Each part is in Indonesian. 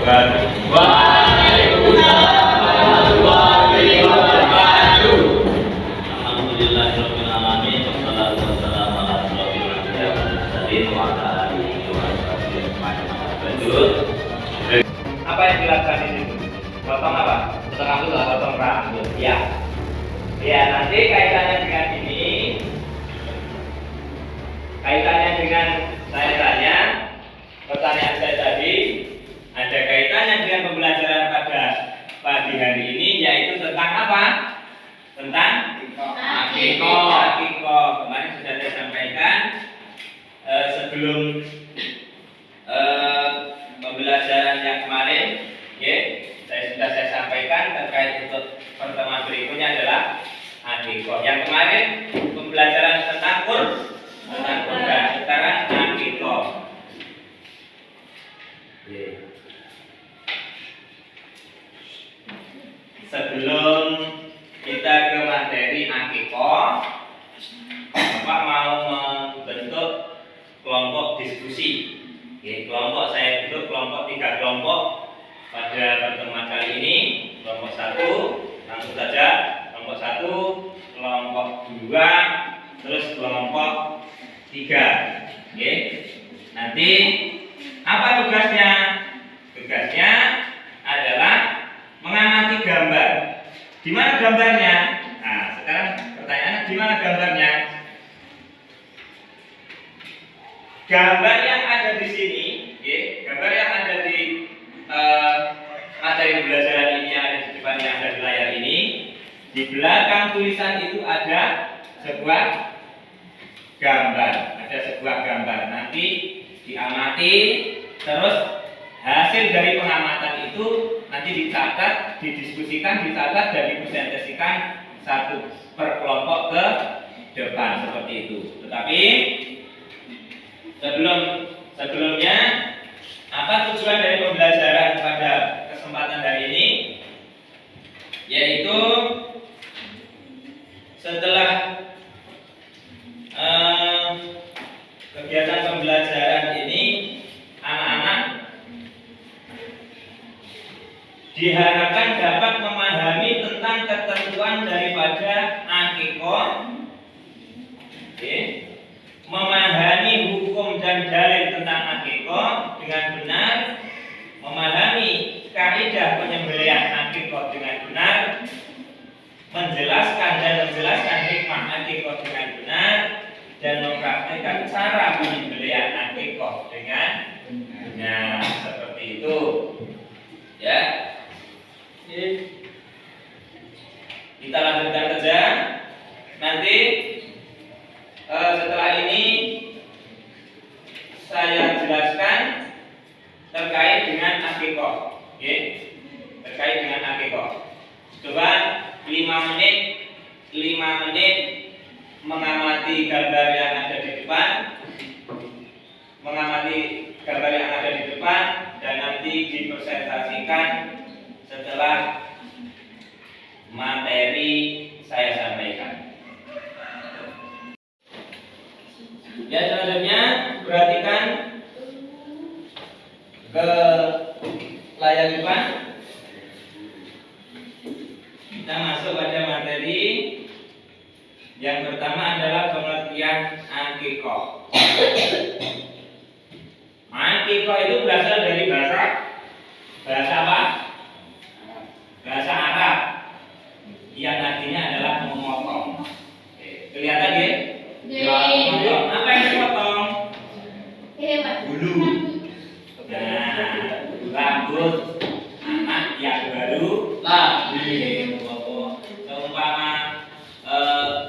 wabarakatuh. Waalaikumsalam warahmatullahi wabarakatuh. Alhamdulillahirabbil alamin wassalatu wassalamu ala asyrofil anbiya'i wal mursalin wa ala alihi wa sahbihi ajmain. Apa yang dilakukan di situ? Potong apa? Potong rambut atau potong rambut? Ya. Ya, nanti kaitannya dengan ini, kaitannya dengan saya tanya, pertanyaan saya tadi ada kaitannya dengan pembelajaran pada pagi hari ini, yaitu tentang apa? Tentang akikoh. Akikoh kemarin sudah saya sampaikan sebelum pembelajaran yang kemarin, ya, saya sampaikan terkait untuk pertemuan berikutnya adalah akikoh. Yang kemarin pembelajaran tentang kurban, sekarang akikoh. Sebelum kita ke materi akikoh, Bapak mau membentuk kelompok diskusi. Kelompok saya bentuk kelompok 3 kelompok pada pertemuan kali ini. Kelompok 1 langsung saja, kelompok 1, kelompok 2, terus kelompok 3. Nanti apa tugasnya? Tugasnya adalah mengamati gambar. Di mana gambarnya? Nah, sekarang pertanyaannya, di mana gambarnya? Gambar yang ada di sini, gambar yang ada di materi pembelajaran ini yang ada di depan, yang ada di layar ini. Di belakang tulisan itu ada sebuah gambar, Nanti diamati, terus hasil dari pengamatan itu nanti dicatat, didiskusikan, dicatat, dan dipresentasikan satu per kelompok ke depan seperti itu. Tetapi sebelumnya, apa tujuan dari pembelajaran pada kesempatan hari ini? Yaitu setelah kegiatan pembelajaran ini, anak-anak diharapkan dapat memahami tentang ketentuan daripada akikoh, memahami hukum dan dalil tentang akikoh dengan benar, memahami kaidah penyembelihan akikoh dengan benar, menjelaskan hikmah akikoh dengan benar, dan mempraktikkan cara penyembelihan akikoh dengan benar. Seperti itu, ya. Kita lanjutkan saja. Nanti setelah ini saya jelaskan terkait dengan akikoh, terkait dengan akikoh. Coba 5 menit mengamati gambar yang ada di depan, dan nanti dipresentasikan setelah materi saya sampaikan. Ya, selanjutnya perhatikan ke layar depan. Kita masuk pada materi. Yang pertama adalah pengertian akikoh. Akikoh itu berasal dari bahasa apa? Bahasa Arab, yang artinya adalah memotong. Kelihatan ya? Memotong. Apa yang dipotong? Bulu. Nah, rambut anak yang baru lahir. Seumpama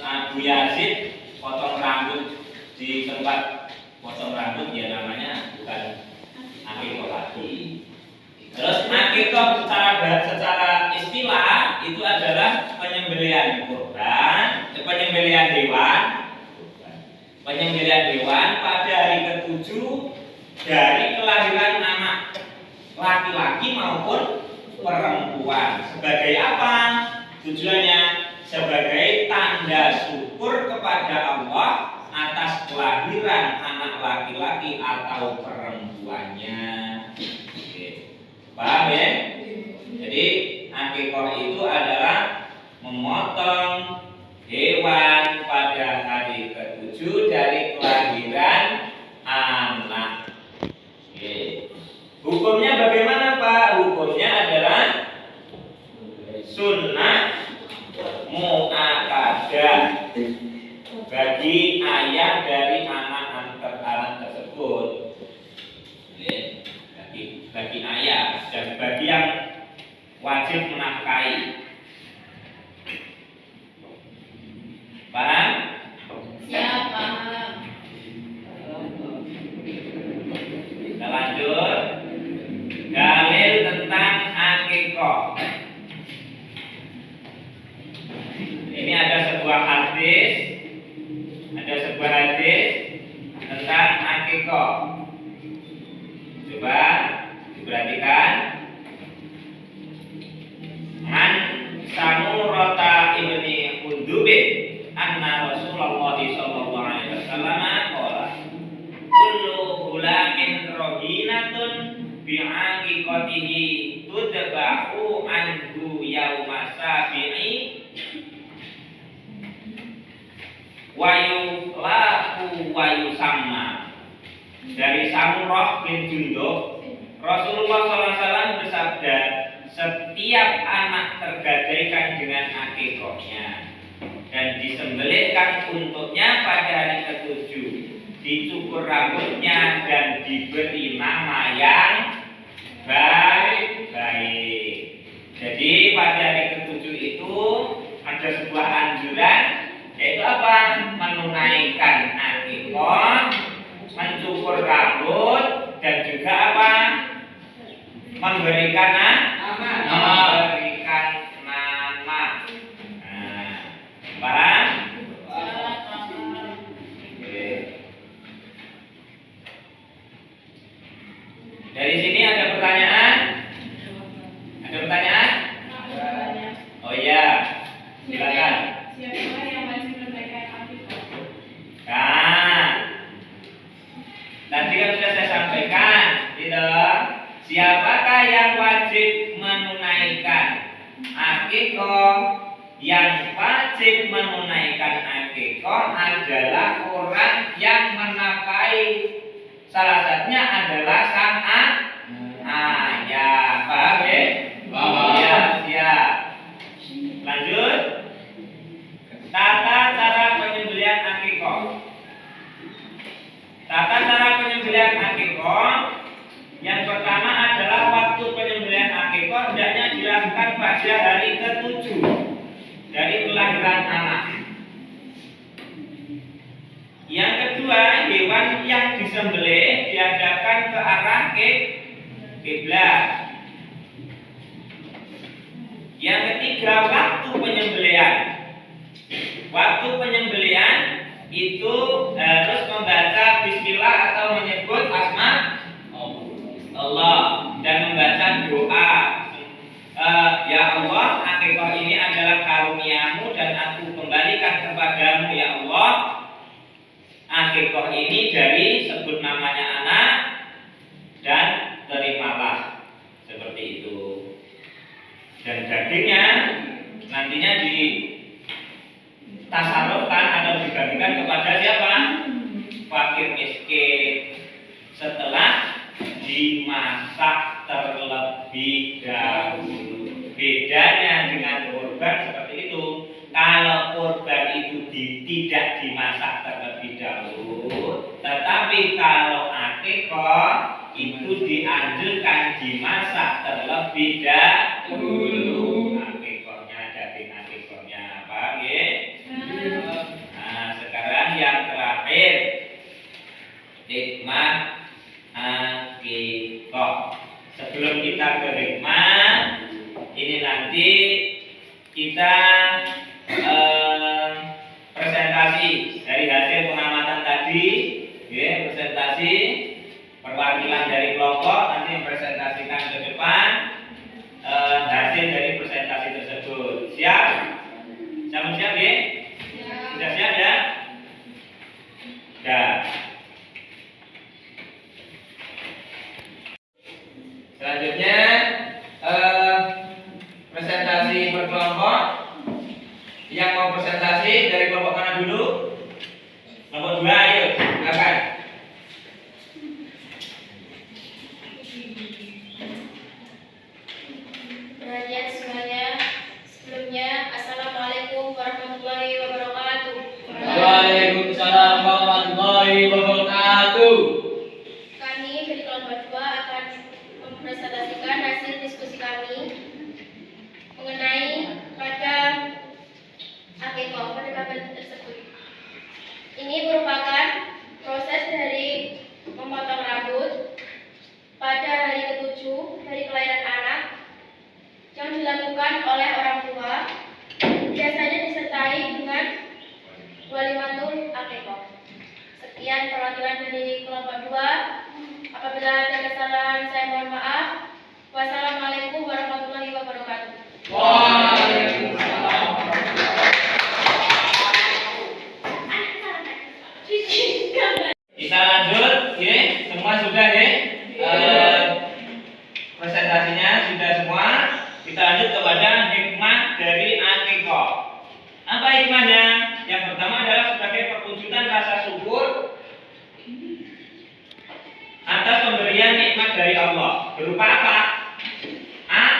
Abu Yazid potong rambut di tempat potong rambut, ya namanya bukan akikoh lagi. Terus akikoh secara istilah itu adalah penyembelihan kurban, penyembelihan hewan pada hari ke-7 dari kelahiran anak laki-laki maupun perempuan. Sebagai apa tujuannya? Sebagai tanda syukur kepada Allah atas kelahiran anak laki-laki atau perempuannya. Paham ya? Jadi akikoh itu adalah memotong hewan pada hari ke-7 dari kelahiran anak. Oke. Hukumnya bagaimana Pak? Hukumnya adalah sunnah mu'akadah bagi ayah dari anak tersebut. Oke. Bagi ayah dan bagi yang wajib menafkahi. Paham? Siap, paham. Kita lanjut. Dalil tentang akikoh. Ini ada sebuah hadis tentang akikoh. Coba diperhatikan. An Samurata ibni Undubin anna Rasulullah sallallahu alaihi wasallam qala kullu gulamin rohinatun bi'aqiqatihi tudbahu anhu yauma sabi'i wa yulahu wa yusamma. Dari Samurah bin Jundub, Rasulullah SAW bersabda, setiap anak tergadaikan dengan akikohnya dan disembelihkan untuknya pada hari ke-7, dicukur rambutnya dan diberi nama yang baik-baik. Jadi pada hari ke-7 itu ada sebuah anjuran, yaitu apa? Menunaikan akikoh, mencukur rambut, dan juga apa? Memberikan nama. Nah, paham? Oke. Dari sini ada pertanyaan? Ada pertanyaan? Oh iya, silakan. Siapa yang wajib menunaikan akikoh? Nah, tadi kan sudah saya sampaikan, gitu. Siapakah yang wajib menunaikan akikoh? Yang wajib menunaikan akikoh adalah orang yang menafkahi. Salah satunya adalah sang ayah. Paham ya? Paham. Ya, siap. Lanjut. Tata cara penyembelihan akikoh. Tata cara penyembelihan akikoh, yang pertama adalah waktu penyembelihan akikoh hendaknya dilakukan pada hari ke-7 dari kelahiran anak. Yang kedua, hewan yang disembelih dihadapkan ke arah kiblat. Yang ketiga, waktu penyembelihan. Waktu penyembelihan itu harus membaca bismillah atau menyebut asma Allah dan membaca doa. Ya Allah, akikoh ini adalah karuniamu dan aku kembalikan kepadamu ya Allah. Akikoh ini dari sebut namanya anak dan terimalah, seperti itu. Dan dagingnya nantinya di tasarufkan atau dibagikan kepada siapa? Fakir miskin setelah dimasak terlebih dahulu. Bedanya dengan kurban seperti itu. Kalau kurban itu tidak dimasak terlebih dahulu, tetapi kalau akikoh itu dianjurkan dimasak terlebih dahulu. Akikohnya, daging akikohnya, paham ya? Nah, sekarang yang terakhir, hikmah akikoh. Sebelum kita ke hikmah, ini nanti kita presentasi dari hasil pengamatan tadi, ya, presentasi perwakilan dari kelompok nanti mempresentasikan ke depan hasil dari presentasi tersebut. Siap? Siap ya? Sudah siap ya? Sudah. Selanjutnya dan perwakilan dari kelompok 2. Apabila ada kesalahan, saya mohon maaf. Wassalamualaikum warahmatullahi wabarakatuh. Kita lanjut, ya. Semua sudah ya. Presentasinya sudah semua. Kita lanjut kepada hikmah dari akikah. Apa hikmahnya? Yang pertama adalah sebagai perwujudan rasa syukur atas pemberian nikmat dari Allah. Berupa apa? Anak.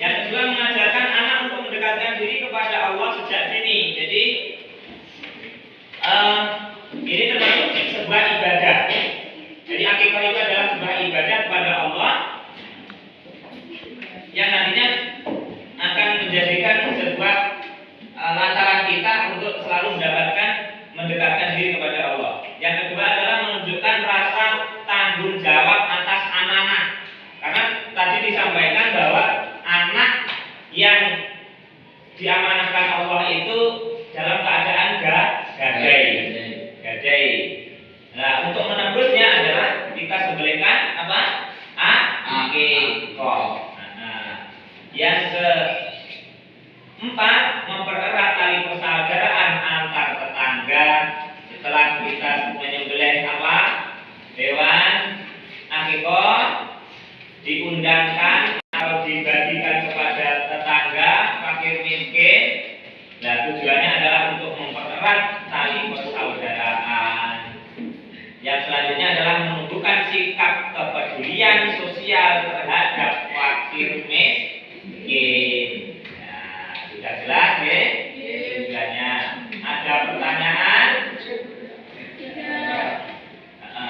Yang kedua, mengajarkan anak untuk mendekatkan diri kepada Allah sejak dini. Jadi ini termasuk sebuah ibadah. Jadi akikah itu adalah sebuah ibadah kepada Allah yang nantinya akan menjadikan sebuah lantaran kita untuk selalu mendekatkan diri kepada Allah. Yang kedua adalah menunjukkan rasa tanggung jawab atas amanah. Karena tadi disampaikan bahwa anak yang diamanahkan Allah itu dalam keadaan gadai. Nah, untuk menebusnya adalah kita sembelihkan apa? Akikah. Yang keempat, mempererat tali persaudaraan antar tetangga. Setelah kita menyembelih apa? Hewan akikah, diundangkan atau dibagikan kepada tetangga fakir miskin. Nah, tujuannya adalah untuk mempererat tali persaudaraan. Yang selanjutnya adalah menunjukkan sikap kepedulian sosial terhadap fakir miskin. Nah, sudah jelas ya? Tujuannya. Ada pertanyaan?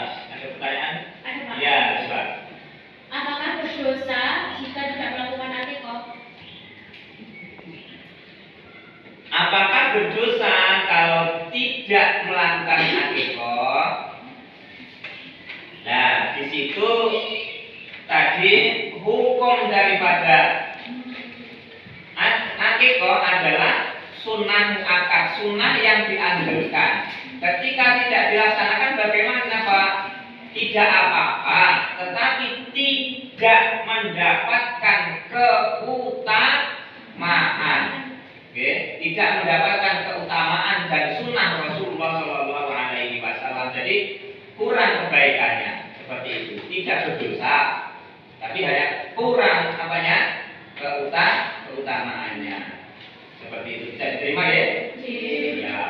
Ada pertanyaan? Ya, coba. Apakah berdosa jika tidak melakukan akikah? Apakah berdosa kalau tidak melakukan akikah? Nah, di situ tadi hukum daripada akikah adalah sunnah muakkad, sunnah yang dianjurkan. Ketika tidak dilaksanakan bagaimana Pak? Tidak apa-apa, tetapi tidak mendapatkan keutamaan. Oke, tidak mendapatkan keutamaan dan sunnah Rasulullah Shallallahu Alaihi Wasallam. Jadi kurang kebaikannya seperti itu. Tidak berdosa, tapi hanya kurang apanya? Keutamaannya. Seperti itu. Bisa diterima ya? Ya.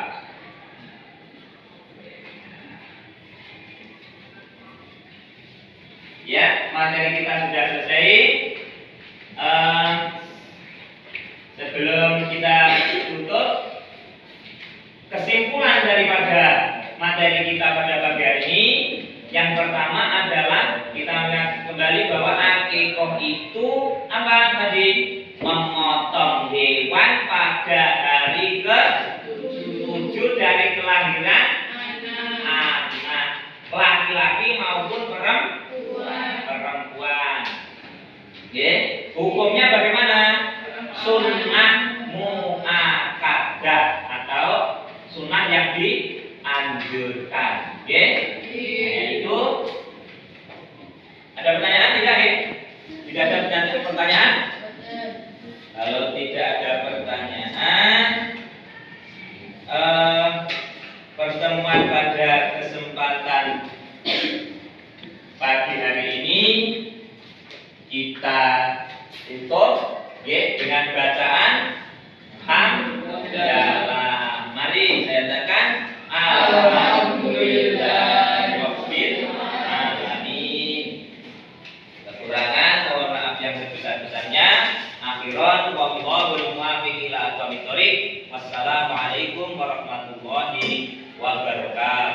Ya, materi kita sudah selesai. Sebelum kita tutup, kesimpulan daripada materi kita pada pagi hari ini, yang pertama adalah kita melihat kembali bahwa akikah itu apa tadi? Memotong hewan pada hari ke-7 dari kelahiran anak, laki-laki maupun perempuan. Oke, hukumnya bagaimana? Sunnah muakkadah atau sunnah yang dianjurkan. Oke, itu. Ada pertanyaan tidak? Tidak ada pertanyaan? Kalau tidak ada pertanyaan, pertemuan pada kesempatan pagi hari ini kita tutup dengan bacaan hamdalah. Mari saya katakan alhamdulillah rabbil alamin. Kekurangan mohon maaf yang sebesar-besarnya. Akhiran wallahul muwaffiq ila aqwamit thoriq. Wassalamualaikum warahmatullahi wabarakatuh.